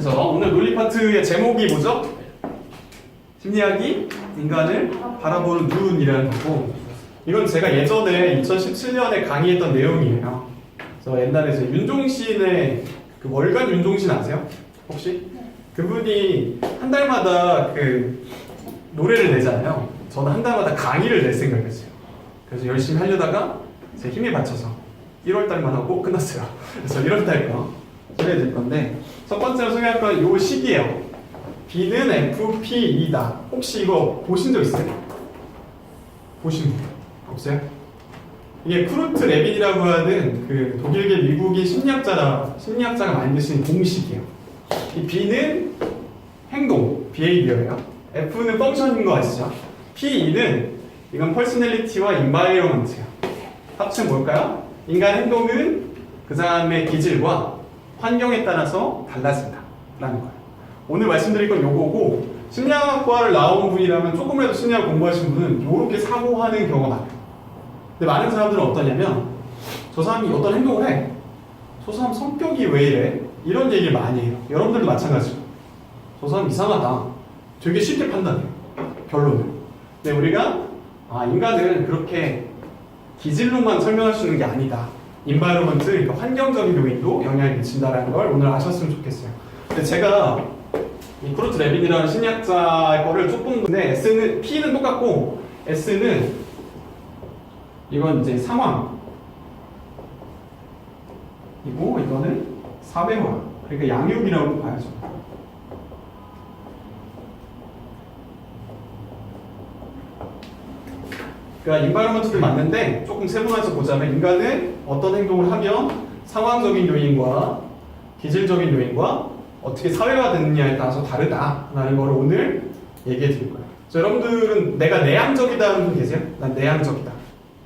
그래서 오늘 논리 파트의 제목이 뭐죠? 심리학이 인간을 바라보는 눈이라는 거고, 이건 제가 예전에 2017년에 강의했던 내용이에요. 그래서 옛날에 제 윤종신의 그 월간 윤종신 아세요? 혹시? 그분이 한 달마다 그 노래를 내잖아요. 저는 한 달마다 강의를 낼 생각이었어요. 그래서 열심히 하려다가 제 힘에 받쳐서 1월달만 하고 끝났어요. 그래서 1월달 거 소개해드릴 건데, 첫 번째로 소개할 건 요 식이에요. B는 FP2다. 혹시 이거 보신 적 있어요? 보신 분 없어요? 이게 쿠르트 레빈이라고 하는 그 독일계 미국인 심리학자가 만드신 공식이에요. 이 B는 행동, behavior예요. F는 펑션인 거 아시죠? P2는 이건 퍼스널리티와 인바이러먼트예요. 합치면 뭘까요? 인간 행동은 그 사람의 기질과 환경에 따라서 달라진다 라는 거예요. 오늘 말씀드릴 건 요거고, 심리학과를 나온 분이라면 조금이라도 심리학 공부하신 분은 요렇게 사고하는 경우가 많아요. 근데 많은 사람들은 어떠냐면, 저 사람이 어떤 행동을 해, 저 사람 성격이 왜 이래? 이런 얘기를 많이 해요. 여러분들도 마찬가지죠. 저 사람 이상하다. 되게 쉽게 판단해요, 결론을. 근데 우리가 인간은 그렇게 기질로만 설명할 수 있는 게 아니다. 인바이러먼트, 그러니까 환경적인 요인도 영향을 미친다라는 걸 오늘 아셨으면 좋겠어요. 근데 제가 이 쿠르트 레빈이라는 심리학자 거를 조금, 근데 P는 똑같고, S는 이건 이제 상황, 이고 이거는 사회화, 그러니까 양육이라고 봐야죠. 그러니까 인바이러먼트도 맞는데 조금 세분화해서 보자면, 인간은 어떤 행동을 하면 상황적인 요인과 기질적인 요인과 어떻게 사회화 되느냐에 따라서 다르다라는 걸 오늘 얘기해 드릴 거예요. 자, 여러분들은 내가 내향적이다는 분 계세요? 난 내향적이다.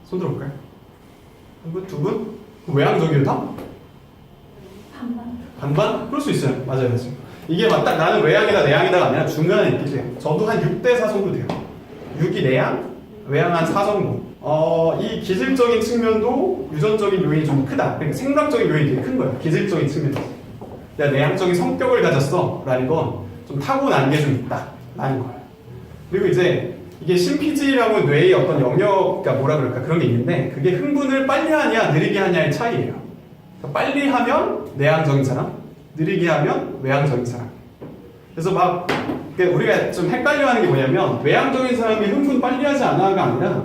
손 들어볼까요? 한 분? 두 분? 외향적이다? 반반? 그럴 수 있어요. 맞아요. 이게 막 딱 나는 외향이다 내향이다가 아니라 중간에 있기도 해요. 저도 한 6대4 정도 돼요. 6이 내향, 외향 한 4 정도. 이 기질적인 측면도 유전적인 요인이 좀 크다. 그러니까 생물학적인 요인이 되게 큰 거예요. 기질적인 측면에서. 내가 내향적인 성격을 가졌어 라는 건 좀 타고난 게 좀 있다 라는 거예요. 그리고 이제 이게 심피지라고 뇌의 어떤 영역, 그러니까 뭐라 그럴까, 그런 게 있는데, 그게 흥분을 빨리 하냐 느리게 하냐의 차이예요. 그러니까 빨리 하면 내향적인 사람, 느리게 하면 외향적인 사람. 그래서 막 그러니까 우리가 좀 헷갈려하는 게 뭐냐면, 외향적인 사람이 흥분 빨리 하지 않아가 아니라,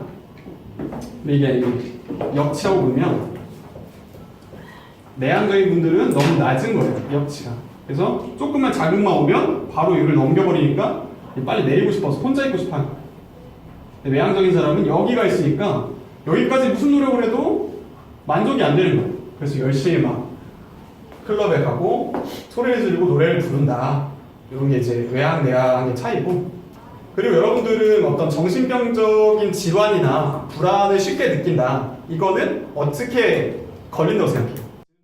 이게 역치라고 보면 내향적인 분들은 너무 낮은 거예요, 역치가. 그래서 조금만 자극만 오면 바로 이걸 넘겨버리니까 빨리 내리고 싶어서 혼자 있고 싶어요. 외향적인 사람은 여기가 있으니까 여기까지 무슨 노력을 해도 만족이 안 되는 거예요. 그래서 열심히 막 클럽에 가고 소리를 지르고 노래를 부른다. 이런 게 이제 외향, 내향의 차이고, 그리고 여러분들은 어떤 정신병적인 질환이나 불안을 쉽게 느낀다. 이거는 어떻게 걸린다고 생각해요?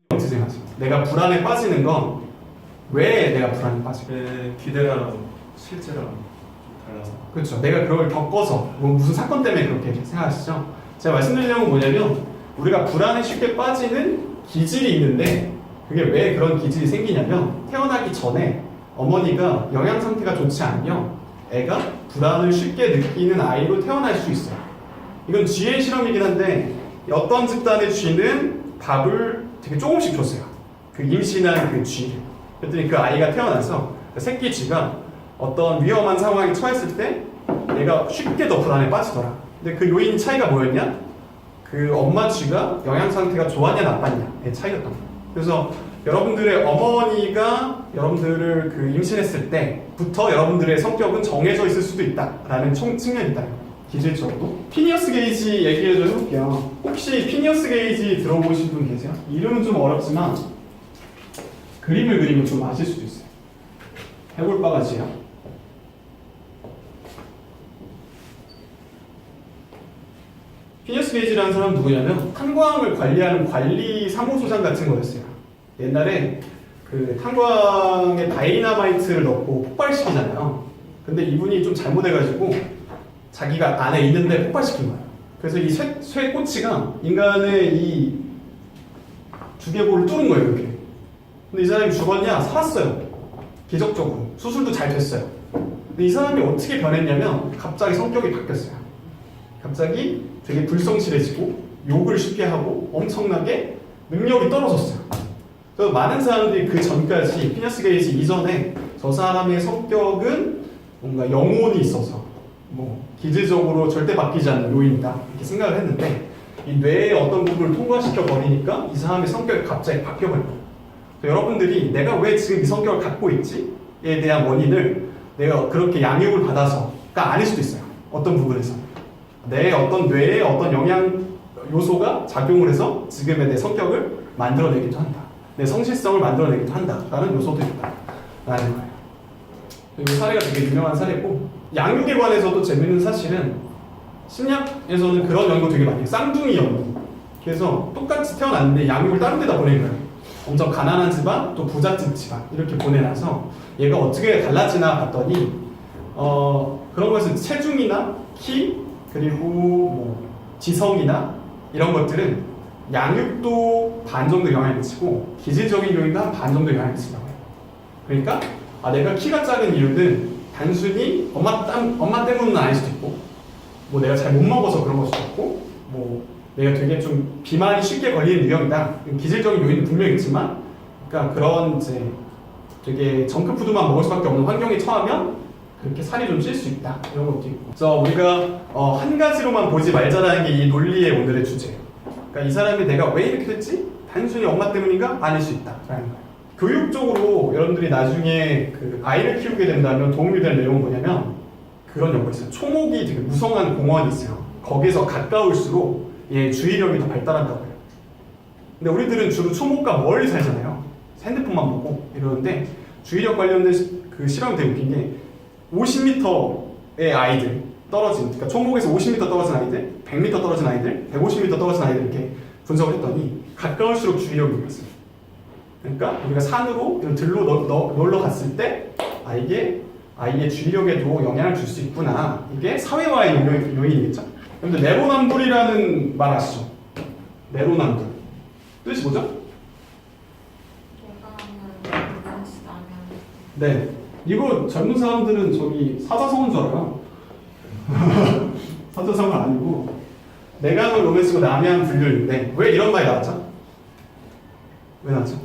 어떻게 생각하세요? 내가 불안에 빠지는 건 왜 내가 불안에 빠지고? 기대랑 실제랑 좀 달라서. 그렇죠. 내가 그걸 겪어서 무슨 사건 때문에 그렇게 생각하시죠? 제가 말씀드리려는 건 뭐냐면, 우리가 불안에 쉽게 빠지는 기질이 있는데, 그게 왜 그런 기질이 생기냐면, 태어나기 전에 어머니가 영양 상태가 좋지 않으면 애가 불안을 쉽게 느끼는 아이로 태어날 수 있어요. 이건 쥐의 실험이긴 한데, 어떤 집단의 쥐는 밥을 되게 조금씩 줬어요. 그 임신한 그 쥐. 그랬더니 그 아이가 태어나서 그 새끼 쥐가 어떤 위험한 상황에 처했을 때 얘가 쉽게 더 불안에 빠지더라. 근데 그 요인 차이가 뭐였냐? 그 엄마 쥐가 영양 상태가 좋았냐 나빴냐의 차이였던 거예요. 그래서 여러분들의 어머니가 여러분들을 그 임신했을 때부터 여러분들의 성격은 정해져 있을 수도 있다라는 측면이 있다는 거예요. 기질적으로. 피니어스 게이지 얘기를 좀 해볼게요. 혹시 피니어스 게이지 들어보신 분 계세요? 이름은 좀 어렵지만 그림을 그리면 좀 아실 수도 있어요. 해볼 바가지야. 피니어스 게이지라는 사람은 누구냐면, 탄광을 관리하는 관리 사무소장 같은 거였어요. 옛날에 그 탄광에 다이나마이트를 넣고 폭발시키잖아요. 근데 이분이 좀 잘못해가지고 자기가 안에 있는데 폭발시킨 거예요. 그래서 이 쇠꼬치가 인간의 이 두개골을 뚫은 거예요, 이렇게. 근데 이 사람이 죽었냐? 살았어요. 기적적으로 수술도 잘 됐어요. 근데 이 사람이 어떻게 변했냐면 갑자기 성격이 바뀌었어요. 갑자기 되게 불성실해지고 욕을 쉽게 하고 엄청나게 능력이 떨어졌어요. 그래서 많은 사람들이 그 전까지 피니어스 게이지 이전에 저 사람의 성격은 뭔가 영혼이 있어서 뭐 기질적으로 절대 바뀌지 않는 요인이다 이렇게 생각을 했는데 이 뇌의 어떤 부분을 통과시켜 버리니까 이 사람의 성격이 갑자기 바뀌어 버려요. 여러분들이 내가 왜 지금 이 성격을 갖고 있지에 대한 원인을 내가 그렇게 양육을 받아서가 아닐 수도 있어요. 어떤 부분에서 내 어떤 뇌의 어떤 영향 요소가 작용을 해서 지금의 내 성격을 만들어내기도 한다. 내 성실성을 만들어내기도 한다라는 요소도 있다라는 거예요. 이 사례가 되게 유명한 사례고 양육에 관해서도 재밌는 사실은 심리학에서는 그런 연구 되게 많이 해요. 쌍둥이 연구. 그래서 똑같이 태어났는데 양육을 다른 데다 보낸 거예요. 엄청 가난한 집안 또 부잣집 집안 이렇게 보내놔서 얘가 어떻게 달라지나 봤더니 그런 것은 체중이나 키 그리고 뭐 지성이나 이런 것들은 양육도 반 정도 영향을 미치고 기질적인 요인도 한 반 정도 영향을 미친다고 해요. 그러니까 내가 키가 작은 이유는 단순히 엄마 때문은 아닐 수도 있고 뭐 내가 잘 못 먹어서 그런 걸 수도 있고 뭐 내가 되게 좀 비만이 쉽게 걸리는 유형이다. 기질적인 요인은 분명히 있지만 그러니까 그런 이제 되게 정크푸드만 먹을 수밖에 없는 환경에 처하면 그렇게 살이 좀 찔 수 있다. 이런 것도 있고. 그래서 우리가 한 가지로만 보지 말자라는 게 이 논리의 오늘의 주제예요. 그러니까 이 사람이 내가 왜 이렇게 됐지? 단순히 엄마 때문인가? 아닐 수 있다. 라는 거예요. 교육적으로 여러분들이 나중에 그 아이를 키우게 된다면 도움이 될 내용은 뭐냐면 그런 연구가 있어요. 초목이 되게 무성한 공원이 있어요. 거기서 가까울수록 얘 주의력이 더 발달한다고 해요. 근데 우리들은 주로 초목과 멀리 살잖아요. 핸드폰만 보고 이러는데 주의력 관련된 그 실험이 되게 웃긴 게 50m의 아이들 떨어진, 그러니까 초목에서 50m 떨어진 아이들, 100m 떨어진 아이들, 150m 떨어진 아이들 이렇게 분석을 했더니 가까울수록 주의력이 높았어요. 그러니까 우리가 산으로 들로 놀러 갔을 때 이게 아이의 주의력에도 영향을 줄 수 있구나. 이게 사회화의 요인이겠죠. 근데 내로남불이라는 말 아시죠? 내로남불 뜻이 뭐죠? 네, 이거 젊은 사람들은 저기 사자성어인 줄 알아요. 사자성어 아니고 내가 로맨스고 남이 한 분류인데 왜 이런 말이 나왔죠? 왜 나왔죠?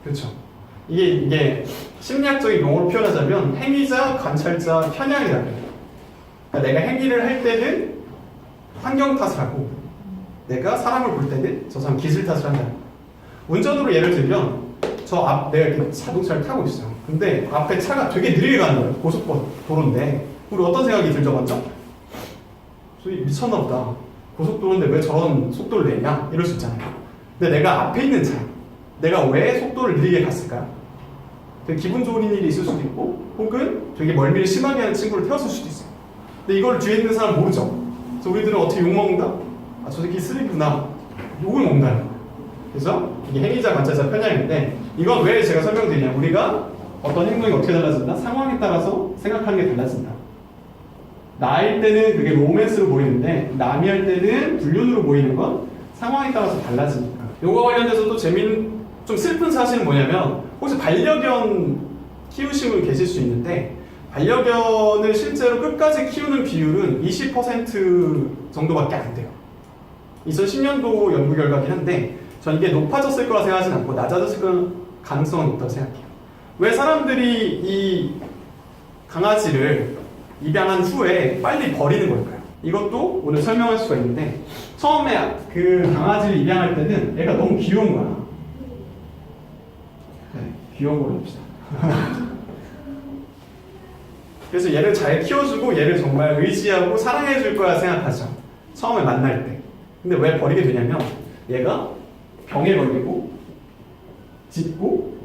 그렇죠. 이게 심리학적인 용어로 표현하자면 행위자, 관찰자, 편향이라고 해요. 그러니까 내가 행위를 할 때는 환경 탓을 하고 내가 사람을 볼 때는 저 사람 기질 탓을 한다. 운전으로 예를 들면 내가 이렇게 자동차를 타고 있어요. 근데 앞에 차가 되게 느리게 가는 거예요. 고속도로인데 우리 어떤 생각이 들죠 먼저? 저기 미쳤나 보다. 고속도로인데 왜 저런 속도를 내냐? 이럴 수 있잖아요. 근데 내가 앞에 있는 차 내가 왜 속도를 느리게 갔을까요? 되게 기분 좋은 일이 있을 수도 있고 혹은 되게 멀미를 심하게 하는 친구를 태웠을 수도 있어요. 근데 이걸 뒤에 있는 사람 모르죠. 그래서 우리들은 어떻게 욕먹는다? 저 새끼 쓰레기구나. 욕을 먹는다는 거예요. 그래서 이게 행위자, 관찰자, 편향인데 이건 왜 제가 설명드리냐. 우리가 어떤 행동이 어떻게 달라진다? 상황에 따라서 생각하는 게 달라진다. 나일 때는 그게 로맨스로 보이는데 남이 할 때는 불륜으로 보이는 건 상황에 따라서 달라지니까. 요거 관련돼서도 좀 슬픈 사실은 뭐냐면 혹시 반려견 키우시는 분 계실 수 있는데 반려견을 실제로 끝까지 키우는 비율은 20% 정도밖에 안 돼요. 2010년도 연구 결과긴 한데 전 이게 높아졌을 거라 생각하진 않고 낮아졌을 가능성은 있다고 생각해요. 왜 사람들이 이 강아지를 입양한 후에 빨리 버리는 걸까요? 이것도 오늘 설명할 수가 있는데 처음에 그 강아지를 입양할 때는 얘가 너무 귀여운 거야. 네, 귀여운 걸로 봅시다. 그래서 얘를 잘 키워주고 얘를 정말 의지하고 사랑해줄 거야 생각하죠. 처음에 만날 때. 근데 왜 버리게 되냐면 얘가 병에 걸리고 짖고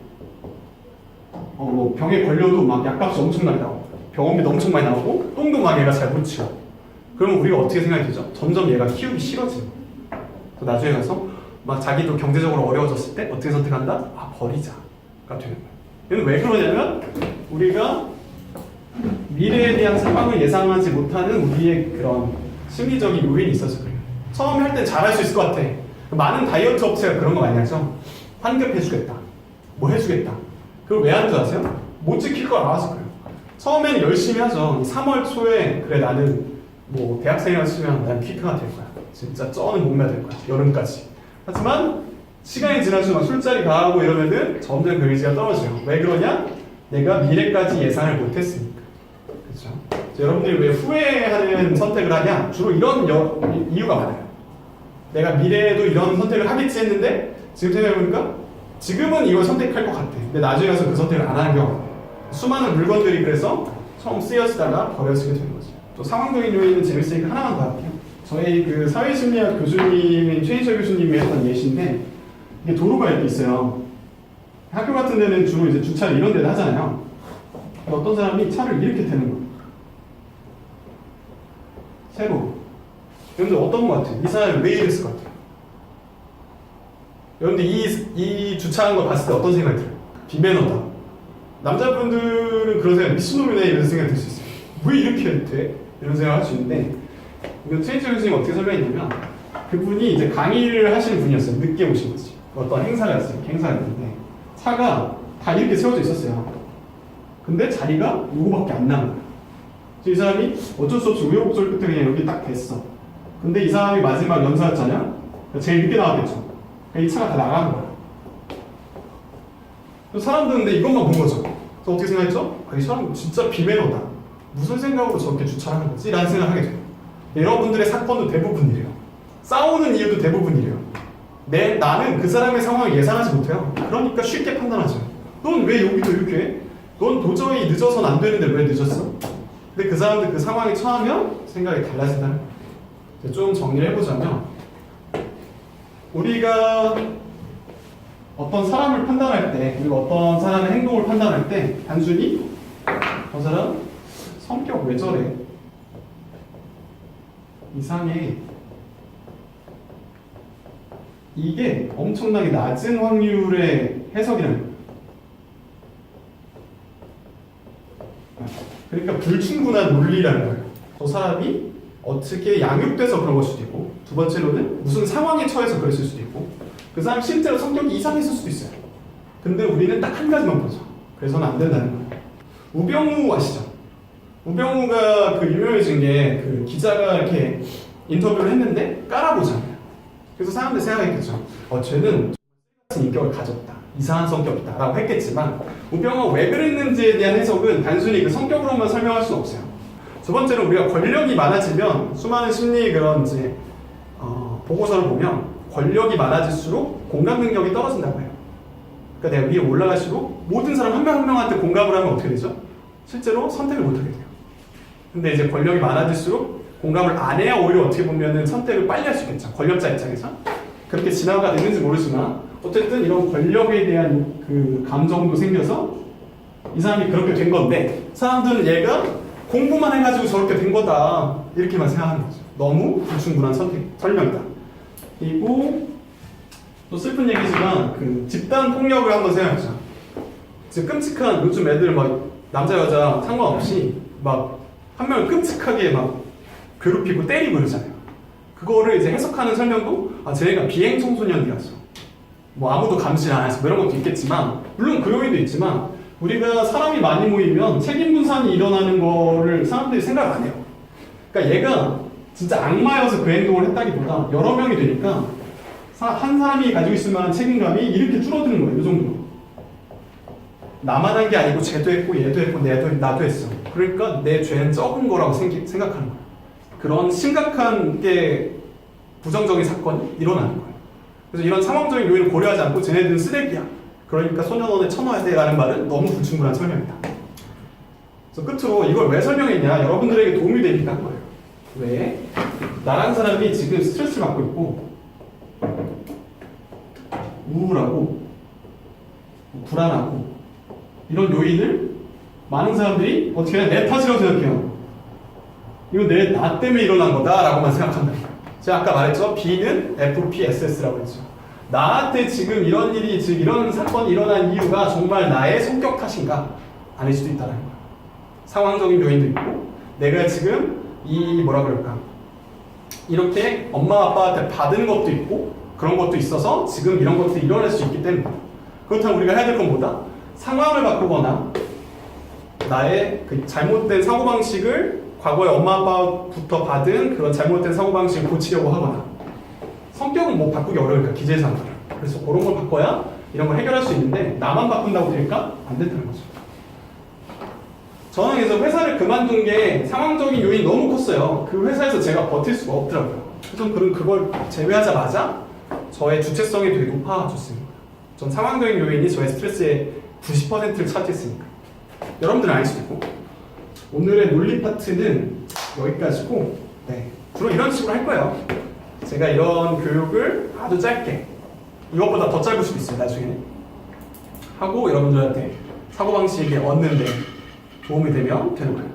뭐 병에 걸려도 막 약값이 엄청나게 나오고 병원비도 엄청 많이 나오고 똥도 막 얘가 잘 못 치워. 그러면 우리가 어떻게 생각이 되죠? 점점 얘가 키우기 싫어지는 거예요. 나중에 가서 막 자기도 경제적으로 어려워졌을 때 어떻게 선택한다? 버리자가 되는 거예요. 이건 왜 그러냐면 우리가 미래에 대한 상황을 예상하지 못하는 우리의 그런 심리적인 요인이 있어서 그래요. 처음에 할 때 잘할 수 있을 것 같아. 많은 다이어트 업체가 그런 거 많이 하죠. 환급해주겠다. 뭐 해주겠다. 그걸 왜 하는 줄 아세요? 못 지킬 걸 알아서 그래요. 처음에는 열심히 하죠. 3월 초에 그래 나는 뭐 대학생이었으면 난 퀴크가 될 거야. 진짜 쩌는 몸매가 될 거야. 여름까지. 하지만 시간이 지날수록 술자리 가고 이러면은 점점 그 의지가 떨어져요. 왜 그러냐? 내가 미래까지 예상을 못했으니까. 그렇죠? 여러분들이 왜 후회하는 선택을 하냐? 주로 이런 이유가 많아요. 내가 미래에도 이런 선택을 하겠지 했는데 지금 생각해보니까 지금은 이걸 선택할 것 같아. 근데 나중에 가서 그 선택을 안 하는 경우가 많아요. 수많은 물건들이 그래서 처음 쓰여지다가 버려지게 되는 거죠. 또 상황적인 요인은 재밌으니까 하나만 더 할게요. 저희 그 사회심리학 교수님인 최인철 교수님이 했던 예시인데 이게 도로가 이렇게 있어요. 학교 같은 데는 주로 이제 주차를 이런 데다 하잖아요. 어떤 사람이 차를 이렇게 태는 거예요. 세로. 여러분들 어떤 것 같아요? 이 사람이 왜 이랬을 것 같아요? 여러분들 이 주차하는 걸 봤을 때 어떤 생각이 들어요? 비매너다. 남자분들은 그런 생각, 미친놈이네 이런 생각이 들 수 있어요. 왜 이렇게 돼? 이런 생각을 할 수 있는데 이거 최인철 교수님 어떻게 설명했냐면 그분이 이제 강의를 하시는 분이었어요. 늦게 오신 거지. 어떤 행사가 있어요. 행사가 있는데 차가 다 이렇게 세워져 있었어요. 근데 자리가 요거밖에 안 남은 거예요. 이 사람이 어쩔 수 없이 우여곡절 끝에 그냥 여기 딱 됐어. 근데 이 사람이 마지막 연사였잖아요. 제일 늦게 나왔겠죠. 이 차가 다 나가는 거예요. 사람들은 근데 이것만 본 거죠. 그래서 어떻게 생각했죠? 이 사람 진짜 비매너다. 무슨 생각으로 저렇게 주차하는 거지? 라는 생각을 하게 돼요. 여러분들의 사건도 대부분 이래요. 싸우는 이유도 대부분 이래요. 나는 그 사람의 상황을 예상하지 못해요. 그러니까 쉽게 판단하죠. 넌 왜 여기도 이렇게 해? 넌 도저히 늦어서는 안 되는데 왜 늦었어? 근데 그 사람들 그 상황에 처하면 생각이 달라진다는 거예요. 좀 정리를 해보자면 우리가 어떤 사람을 판단할 때 그리고 어떤 사람의 행동을 판단할 때 단순히 저 사람 성격 왜 저래? 이상해. 이게 엄청나게 낮은 확률의 해석이라는 거예요. 그러니까 불충분한 논리라는 거예요. 저 사람이 어떻게 양육돼서 그런 걸 수도 있고 두 번째로는 무슨 상황에 처해서 그랬을 수도 있고 그 사람 실제로 성격이 이상했을 수도 있어요. 근데 우리는 딱 한 가지만 보죠. 그래서는 안 된다는 거예요. 우병우 아시죠? 우병우가 그 유명해진 게 그 기자가 이렇게 인터뷰를 했는데 깔아보잖아요. 그래서 사람들이 생각했겠죠. 쟤는 같은 인격을 가졌다. 이상한 성격이다. 라고 했겠지만 우병우가 왜 그랬는지에 대한 해석은 단순히 그 성격으로만 설명할 수는 없어요. 두 번째로 우리가 권력이 많아지면 수많은 심리 그런 이제 보고서를 보면 권력이 많아질수록 공감 능력이 떨어진다고 해요. 그러니까 내가 위에 올라갈수록 모든 사람 한 명 한 명한테 공감을 하면 어떻게 되죠? 실제로 선택을 못 하게 돼요. 근데 이제 권력이 많아질수록 공감을 안 해야 오히려 어떻게 보면은 선택을 빨리 할 수 있겠죠. 권력자 입장에서. 그렇게 진화가 되는지 모르지만 어쨌든 이런 권력에 대한 그 감정도 생겨서 이 사람이 그렇게 된 건데 사람들은 얘가 공부만 해가지고 저렇게 된 거다 이렇게만 생각하는 거죠. 너무 불충분한 설명이다. 그리고 또 슬픈 얘기지만 그 집단 폭력을 한번 생각해보자. 지금 끔찍한 요즘 애들 막 남자 여자 상관없이 막 한 명을 끔찍하게 막 괴롭히고 때리고 이러잖아요. 그거를 이제 해석하는 설명도 쟤네가 비행 청소년이라서 뭐 아무도 감시 안 해서 뭐 이런 것도 있겠지만 물론 그 요인도 있지만 우리가 사람이 많이 모이면 책임 분산이 일어나는 거를 사람들이 생각 안 해요. 그러니까 얘가 진짜 악마여서 그 행동을 했다기보다 여러 명이 되니까 한 사람이 가지고 있을 만한 책임감이 이렇게 줄어드는 거예요. 이 정도로. 나만 한 게 아니고 쟤도 했고 얘도 했고 나도 했어. 그러니까 내 죄는 적은 거라고 생각하는 거예요. 그런 심각한 게 부정적인 사건이 일어나는 거예요. 그래서 이런 상황적인 요인을 고려하지 않고 쟤네들은 쓰레기야. 그러니까 소년원에 쳐넣어야 돼 라는 말은 너무 불충분한 설명이다. 그래서 끝으로 이걸 왜 설명했냐, 여러분들에게 도움이 되니까 한 거예요. 왜? 나라는 사람이 지금 스트레스를 받고 있고 우울하고 불안하고 이런 요인을 많은 사람들이 어떻게 해야 내 탓이라고 생각해요. 이거 나 때문에 일어난 거다라고만 생각한다. 제가 아까 말했죠. B는 FPSS라고 했죠. 나한테 지금 이런 일이, 즉 이런 사건이 일어난 이유가 정말 나의 성격 탓인가? 아닐 수도 있다는 거야. 상황적인 요인도 있고 내가 지금 뭐라 그럴까, 이렇게 엄마 아빠한테 받은 것도 있고 그런 것도 있어서 지금 이런 것들이 일어날 수 있기 때문에 그렇다면 우리가 해야 될 건 뭐다? 상황을 바꾸거나 나의 그 잘못된 사고방식을 과거에 엄마 아빠부터 받은 그런 잘못된 사고방식을 고치려고 하거나 성격은 뭐 바꾸기 어려우니까 기재사항을 그래서 그런 걸 바꿔야 이런 걸 해결할 수 있는데 나만 바꾼다고 될까? 안 된다는 거죠. 저는 그래서 회사를 그만둔 게 상황적인 요인이 너무 컸어요. 그 회사에서 제가 버틸 수가 없더라고요. 그래서 그걸 제외하자마자 저의 주체성이 되게 높아졌습니다. 전 상황적인 요인이 저의 스트레스의 90%를 차지했으니까. 여러분들은 아닐 수도 있고. 오늘의 논리 파트는 여기까지고, 네. 주로 이런 식으로 할 거예요. 제가 이런 교육을 아주 짧게, 이것보다 더 짧을 수도 있어요, 나중에. 하고 여러분들한테 사고방식에 얻는데 도움이 되면 되는 거예요.